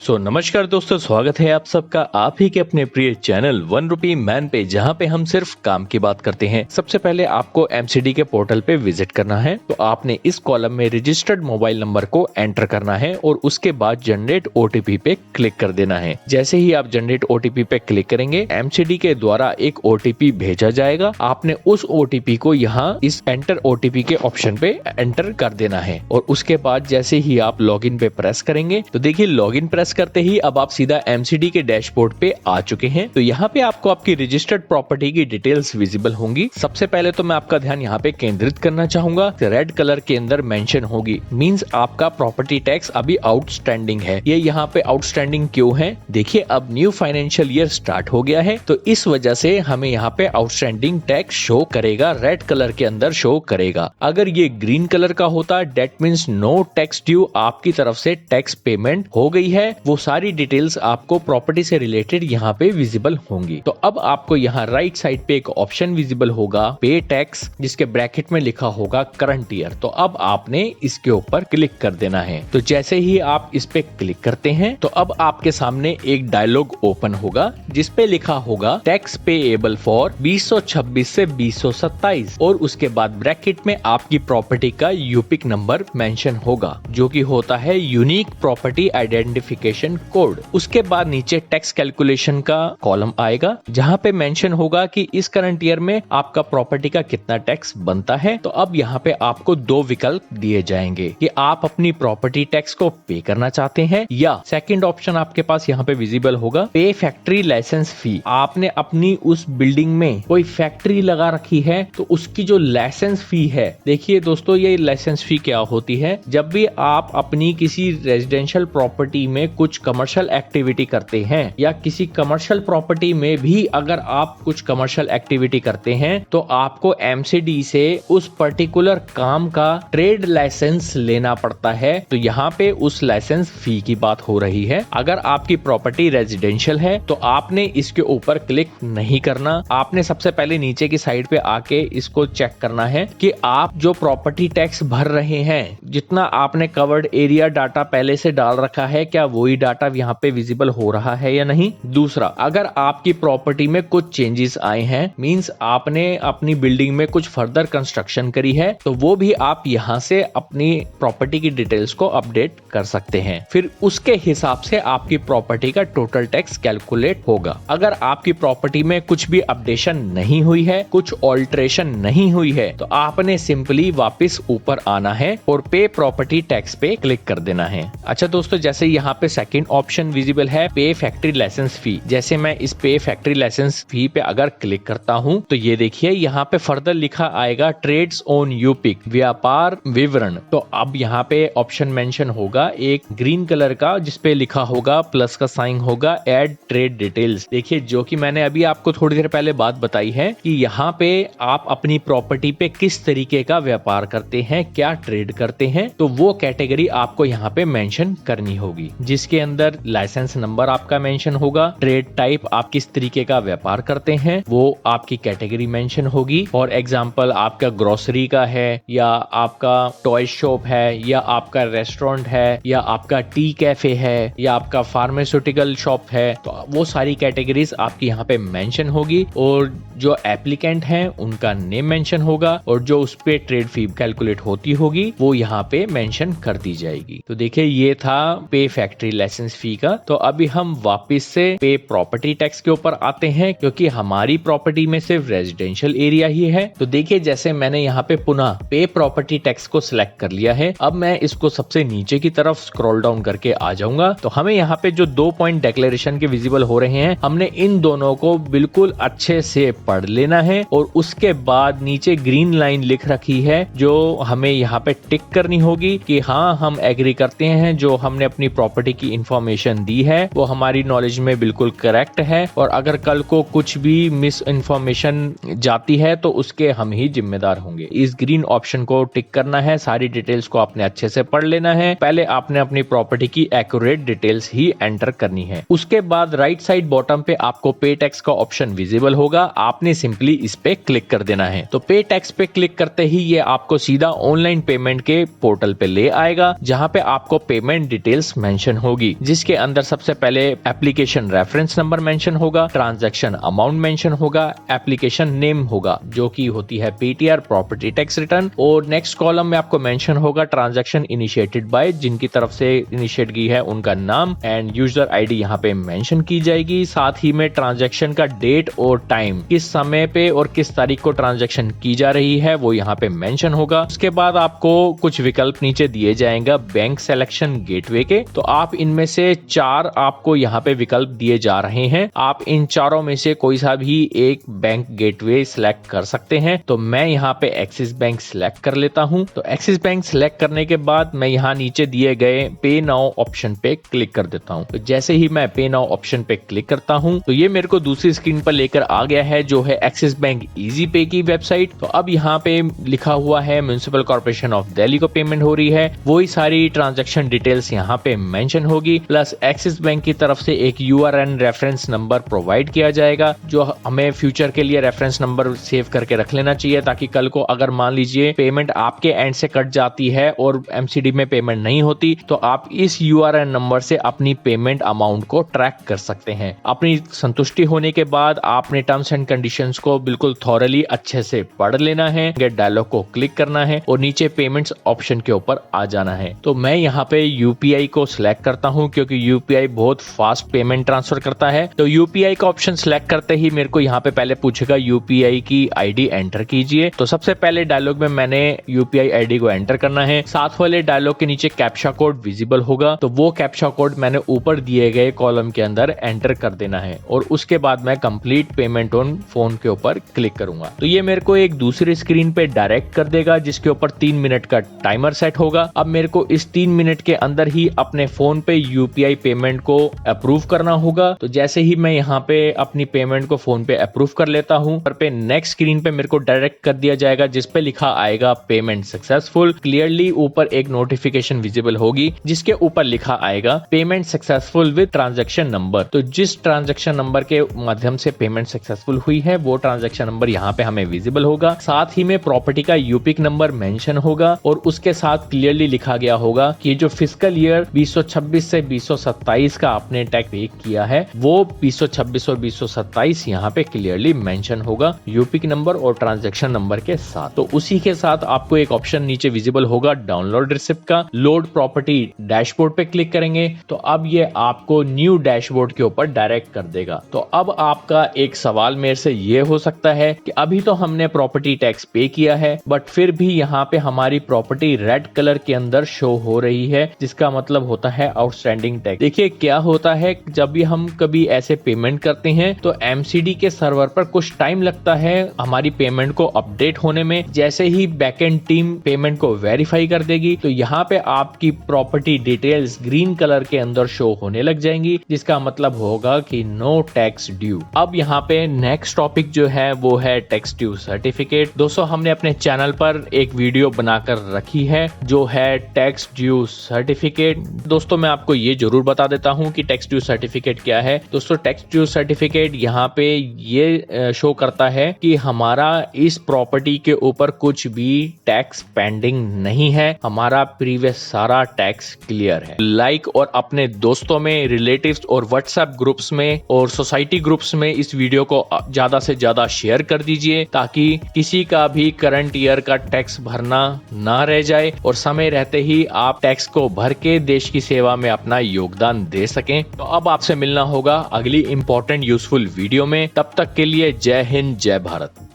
नमस्कार दोस्तों, स्वागत है आप सबका आप ही के अपने प्रिय चैनल ₹1 मैन पे, जहां पे हम सिर्फ काम की बात करते हैं। सबसे पहले आपको एमसीडी के पोर्टल पे विजिट करना है। तो आपने इस कॉलम में रजिस्टर्ड मोबाइल नंबर को एंटर करना है और उसके बाद जनरेट ओटीपी पे क्लिक कर देना है। जैसे ही आप जनरेट ओटीपी पे क्लिक करेंगे, एमसीडी के द्वारा एक ओटीपी भेजा जाएगा। आपने उस ओटीपी को यहाँ इस एंटर ओटीपी के ऑप्शन पे एंटर कर देना है और उसके बाद जैसे ही आप लॉगिन पे प्रेस करेंगे तो देखिए लॉगिन प्रेस करते ही अब आप सीधा एमसीडी के डैशबोर्ड पे आ चुके हैं। तो यहाँ पे आपको आपकी रजिस्टर्ड प्रॉपर्टी की डिटेल्स विजिबल होंगी। सबसे पहले तो मैं आपका ध्यान यहाँ पे केंद्रित करना चाहूंगा। रेड कलर के अंदर मेंशन होगी, मींस आपका प्रॉपर्टी टैक्स अभी आउटस्टैंडिंग है। ये यहाँ पे आउटस्टैंडिंग क्यों है? देखिए अब न्यू फाइनेंशियल ईयर स्टार्ट हो गया है, तो इस वजह से हमें यहाँ पे आउटस्टैंडिंग टैक्स शो करेगा, रेड कलर के अंदर शो करेगा। अगर ये ग्रीन कलर का होता date means no tax due, आपकी तरफ से टैक्स पेमेंट हो गई है। वो सारी डिटेल्स आपको प्रॉपर्टी से रिलेटेड यहाँ पे विजिबल होंगी। तो अब आपको यहाँ राइट साइड पे एक ऑप्शन विजिबल होगा पे टैक्स, जिसके ब्रैकेट में लिखा होगा करंट ईयर। तो अब आपने इसके ऊपर क्लिक कर देना है। तो जैसे ही आप इस पे क्लिक करते हैं तो अब आपके सामने एक डायलॉग ओपन होगा जिसपे लिखा होगा टैक्स पेएबल फॉर 2026 से 2027 और उसके बाद ब्रैकेट में आपकी प्रॉपर्टी का यूपिक नंबर मेंशन होगा, जो कि होता है यूनिक प्रॉपर्टी आइडेंटिफिकेशन कोड। उसके बाद नीचे टैक्स कैलकुलेशन का कॉलम आएगा जहां पे मेंशन होगा कि इस करंट ईयर में आपका प्रॉपर्टी का कितना टैक्स बनता है। तो अब यहाँ पे आपको दो विकल्प दिए जाएंगे कि आप अपनी प्रॉपर्टी टैक्स को पे करना चाहते हैं, या सेकंड ऑप्शन आपके पास यहाँ पे विजिबल होगा पे फैक्ट्री लाइसेंस फी। आपने अपनी उस बिल्डिंग में कोई फैक्ट्री लगा रखी है तो उसकी जो लाइसेंस फी है, देखिए दोस्तों ये लाइसेंस फी क्या होती है, जब भी आप अपनी किसी रेजिडेंशियल प्रॉपर्टी में कुछ कमर्शियल एक्टिविटी करते हैं या किसी कमर्शियल प्रॉपर्टी में भी अगर आप कुछ कमर्शियल एक्टिविटी करते हैं तो आपको एमसीडी से उस पर्टिकुलर काम का ट्रेड लाइसेंस लेना पड़ता है। तो यहाँ पे उस लाइसेंस फी की बात हो रही है। अगर आपकी प्रॉपर्टी रेजिडेंशियल है तो आपने इसके ऊपर क्लिक नहीं करना। आपने सबसे पहले नीचे की साइड पे आके इसको चेक करना है कि आप जो प्रॉपर्टी टैक्स भर रहे हैं, जितना आपने कवर्ड एरिया डाटा पहले से डाल रखा है, क्या वही डाटा यहाँ पे विजिबल हो रहा है या नहीं। दूसरा, अगर आपकी प्रॉपर्टी में कुछ चेंजेस आए हैं, मींस आपने अपनी बिल्डिंग में कुछ फर्दर कंस्ट्रक्शन करी है, तो वो भी आप यहाँ से अपनी प्रॉपर्टी की डिटेल्स को अपडेट कर सकते हैं। फिर उसके हिसाब से आपकी प्रॉपर्टी का टोटल टैक्स कैलकुलेट होगा। अगर आपकी प्रॉपर्टी में कुछ भी अपडेशन नहीं हुई है, कुछ ऑल्ट्रेशन नहीं हुई है, तो आपने सिंपली वापस ऊपर आना है और पे प्रॉपर्टी टैक्स पे क्लिक कर देना है। अच्छा दोस्तों, जैसे यहाँ पे सेकंड ऑप्शन विजिबल है पे फैक्ट्री लाइसेंस फी। जैसे मैं इस पे फैक्ट्री लाइसेंस फी पे अगर क्लिक करता हूँ तो ये देखिए यहाँ पे फर्दर लिखा आएगा ट्रेड्स ऑन यूपिक, व्यापार विवरण। तो अब यहाँ पे ऑप्शन मेंशन होगा एक ग्रीन कलर का जिसपे लिखा होगा प्लस का साइन होगा ऐड ट्रेड डिटेल्स। देखिए जो कि मैंने अभी आपको थोड़ी देर पहले बात बताई है कि यहाँ पे आप अपनी प्रॉपर्टी पे किस तरीके का व्यापार करते हैं, क्या ट्रेड करते हैं, तो वो कैटेगरी आपको यहाँ पे मेंशन करनी होगी, जिसके अंदर लाइसेंस नंबर आपका मेंशन होगा, ट्रेड टाइप आप किस तरीके का व्यापार करते हैं वो आपकी कैटेगरी मेंशन होगी। फॉर एग्जांपल आपका ग्रोसरी का है, या आपका टॉय शॉप है, या आपका रेस्टोरेंट है, या आपका टी कैफे है, या आपका फार्मास्यूटिकल शॉप है, तो वो सारी कैटेगरीज आपकी यहाँ पे मेंशन होगी और जो एप्लीकेंट हैं उनका नेम मेंशन होगा और जो उस पे ट्रेड फी कैलकुलेट होती होगी वो यहाँ पे मेंशन कर दी जाएगी। तो देखिए ये था पे फैक्ट्री लाइसेंस फी का। तो अभी हम वापस से पे प्रॉपर्टी टैक्स के ऊपर आते हैं, क्योंकि हमारी प्रॉपर्टी में सिर्फ रेजिडेंशियल एरिया ही है। तो देखिए जैसे मैंने यहाँ पे पुनः पे प्रॉपर्टी टैक्स को सिलेक्ट कर लिया है। अब मैं इसको सबसे नीचे की तरफ स्क्रॉल डाउन करके आ जाऊंगा। तो हमें यहाँ पे जो 2 पॉइंट डिक्लेरेशन के विजिबल हो रहे हैं, हमने इन दोनों को बिल्कुल अच्छे से पढ़ लेना है और उसके बाद नीचे ग्रीन लाइन लिख रखी है जो हमें यहाँ पे टिक करनी होगी कि हाँ हम एग्री करते हैं, जो हमने अपनी प्रॉपर्टी की इंफॉर्मेशन दी है वो हमारी नॉलेज में बिल्कुल करेक्ट है, और अगर कल को कुछ भी मिस इन्फॉर्मेशन जाती है तो उसके हम ही जिम्मेदार होंगे। इस ग्रीन ऑप्शन को टिक करना है, सारी डिटेल्स को आपने अच्छे से पढ़ लेना है। पहले आपने अपनी प्रॉपर्टी की एक्यूरेट डिटेल्स ही एंटर करनी है। उसके बाद राइट साइड बॉटम पे आपको पे टैक्स का ऑप्शन विजिबल होगा। आपने सिंपली इस पे क्लिक कर देना है। तो पे टैक्स पे क्लिक करते ही ये आपको सीधा ऑनलाइन पेमेंट के पोर्टल पे ले आएगा, जहां पे आपको पेमेंट डिटेल्स मेंशन होगी, जिसके अंदर सबसे पहले एप्लीकेशन रेफरेंस नंबर मेंशन होगा, ट्रांजैक्शन अमाउंट मेंशन होगा, एप्लीकेशन नेम होगा जो कि होती है पीटीआर प्रॉपर्टी टैक्स रिटर्न, और नेक्स्ट कॉलम में आपको मेंशन होगा ट्रांजैक्शन इनिशिएटेड बाय, जिनकी तरफ से इनिशिएट की है उनका नाम, एंड यूजर आईडी यहाँ पे मेंशन की जाएगी। साथ ही में ट्रांजैक्शन का डेट और टाइम, किस समय पे और किस तारीख को ट्रांजैक्शन की जा रही है वो यहाँ पे मेंशन होगा। उसके बाद आपको कुछ विकल्प नीचे दिए जाएंगे बैंक सिलेक्शन गेटवे के, तो आप इनमें से 4 आपको यहाँ पे विकल्प दिए जा रहे हैं। आप इन चारों में से कोई सा भी एक बैंक गेटवे सिलेक्ट कर सकते हैं। तो मैं यहाँ पे एक्सिस बैंक सिलेक्ट कर लेता हूँ। तो एक्सिस बैंक सिलेक्ट करने के बाद मैं यहाँ नीचे दिए गए पे नाउ ऑप्शन पे क्लिक कर देता हूँ। तो जैसे ही मैं पे नाउ ऑप्शन पे क्लिक करता हूँ तो ये मेरे को दूसरी स्क्रीन पर लेकर आ गया है, जो है एक्सिस बैंक इजी पे की वेबसाइट। तो अब यहाँ पे लिखा हुआ है म्युनिसिपल कॉर्पोरेशन ऑफ दिल्ली को पेमेंट हो रही है, वही सारी ट्रांजैक्शन डिटेल्स यहाँ पे मेंशन होगी, प्लस एक्सिस बैंक की तरफ से एक यूआरएन रेफरेंस नंबर प्रोवाइड किया जाएगा, जो हमें फ्यूचर के लिए रेफरेंस नंबर सेव करके रख लेना चाहिए, ताकि कल को अगर मान लीजिए पेमेंट आपके एंड से कट जाती है और एमसीडी में पेमेंट नहीं होती, तो आप इस यूआरएन नंबर से अपनी पेमेंट अमाउंट को ट्रैक कर सकते हैं। अपनी संतुष्टि होने के बाद आपने टर्म्स एंड कंडीशंस को बिल्कुल थॉरली अच्छे से पढ़ लेना है, गेट डायलॉग को क्लिक करना है और नीचे पेमेंट्स ऑप्शन के ऊपर आ जाना है। तो मैं यहाँ पे यूपीआई को सिलेक्ट करता हूँ, क्योंकि यूपीआई बहुत फास्ट पेमेंट ट्रांसफर करता है। तो यूपीआई का ऑप्शन सिलेक्ट करते ही मेरे को यहाँ पे पहले पूछेगा यूपीआई की आईडी एंटर कीजिए। तो सबसे पहले डायलॉग में मैंने यूपीआई आईडी को एंटर करना है। साथ वाले डायलॉग के नीचे कैप्चा कोड विजिबल होगा, तो वो कैप्चा कोड मैंने ऊपर दिए गए कॉलम के अंदर एंटर कर देना है और उसके बाद मैं कंप्लीट पेमेंट ऑन फोन के ऊपर क्लिक करूंगा। तो ये मेरे को एक दूसरी स्क्रीन पे डायरेक्ट कर देगा, जिसके ऊपर 3 मिनट का टाइमर सेट होगा। अब मेरे को इस 3 मिनट के अंदर ही अपने फोन पे यूपीआई पेमेंट को अप्रूव करना होगा। तो जैसे ही मैं यहाँ पे अपनी पेमेंट को फोन पे अप्रूव कर लेता हूँ, पर पे नेक्स्ट स्क्रीन पे मेरे को डायरेक्ट कर दिया जाएगा, जिसपे लिखा आएगा पेमेंट सक्सेसफुल। क्लियरली ऊपर एक नोटिफिकेशन विजिबल होगी, जिसके ऊपर लिखा आएगा payment successful with transaction number. तो जिस ट्रांजैक्शन नंबर के माध्यम से पेमेंट सक्सेसफुल हुई है वो ट्रांजैक्शन नंबर यहाँ पे हमें विजिबल होगा। साथ ही में प्रॉपर्टी का यूपिक नंबर मेंशन होगा और उसके साथ क्लियरली लिखा गया होगा कि जो फिस्कल ईयर 2026 से 2027 का आपने टैक्स पे किया है, वो 2026 और 2027 यहाँ पे क्लियरली मेंशन होगा यूपिक नंबर और ट्रांजैक्शन नंबर के साथ। तो उसी के साथ आपको एक ऑप्शन नीचे विजिबल होगा डाउनलोड रिसिप्ट का। लोड प्रॉपर्टी डैशबोर्ड पे क्लिक करेंगे तो अब ये आपको न्यू डैशबोर्ड के ऊपर डायरेक्ट कर देगा। तो अब आपका एक सवाल मेरे से ये हो सकता है कि अभी तो हमने प्रॉपर्टी टैक्स पे किया है, बट फिर भी यहाँ पे हमारी प्रॉपर्टी रेड कलर के अंदर शो हो रही है, जिसका मतलब होता है आउटस्टैंडिंग टैक्स। देखिए क्या होता है, जब भी हम कभी ऐसे पेमेंट करते हैं तो एमसीडी के सर्वर पर कुछ टाइम लगता है हमारी पेमेंट को अपडेट होने में। जैसे ही बैकएंड टीम पेमेंट को वेरीफाई कर देगी तो यहाँ पे आपकी प्रॉपर्टी डिटेल्स ग्रीन कलर के अंदर शो होने लग जाएंगी, जिसका मतलब होगा कि नो टैक्स ड्यू। अब यहाँ पे नेक्स्ट टॉपिक जो है वो है टैक्स ड्यू सर्टिफिकेट। दोस्तों हमने अपने चैनल पर एक वीडियो बनाकर रखी है जो है टैक्स ड्यू सर्टिफिकेट। दोस्तों मैं आपको ये जरूर बता देता हूँ कि टैक्स ड्यू सर्टिफिकेट क्या है। दोस्तों टैक्स ड्यू सर्टिफिकेट यहाँ पे ये शो करता है कि हमारा इस प्रॉपर्टी के ऊपर कुछ भी टैक्स पेंडिंग नहीं है, हमारा प्रीवियस सारा टैक्स क्लियर है। लाइक और अपने दोस्तों में, रिलेटिव्स और व्हाट्सएप ग्रुप्स में और सोसाइटी ग्रुप्स में इस वीडियो को ज्यादा से ज्यादा शेयर कर दीजिए, ताकि किसी का भी करंट ईयर का टैक्स भरना ना रह जाए और समय रहते ही आप टैक्स को भर के देश की सेवा में अपना योगदान दे सकें। तो अब आपसे मिलना होगा अगली इंपॉर्टेंट यूजफुल वीडियो में। तब तक के लिए जय हिंद, जय भारत।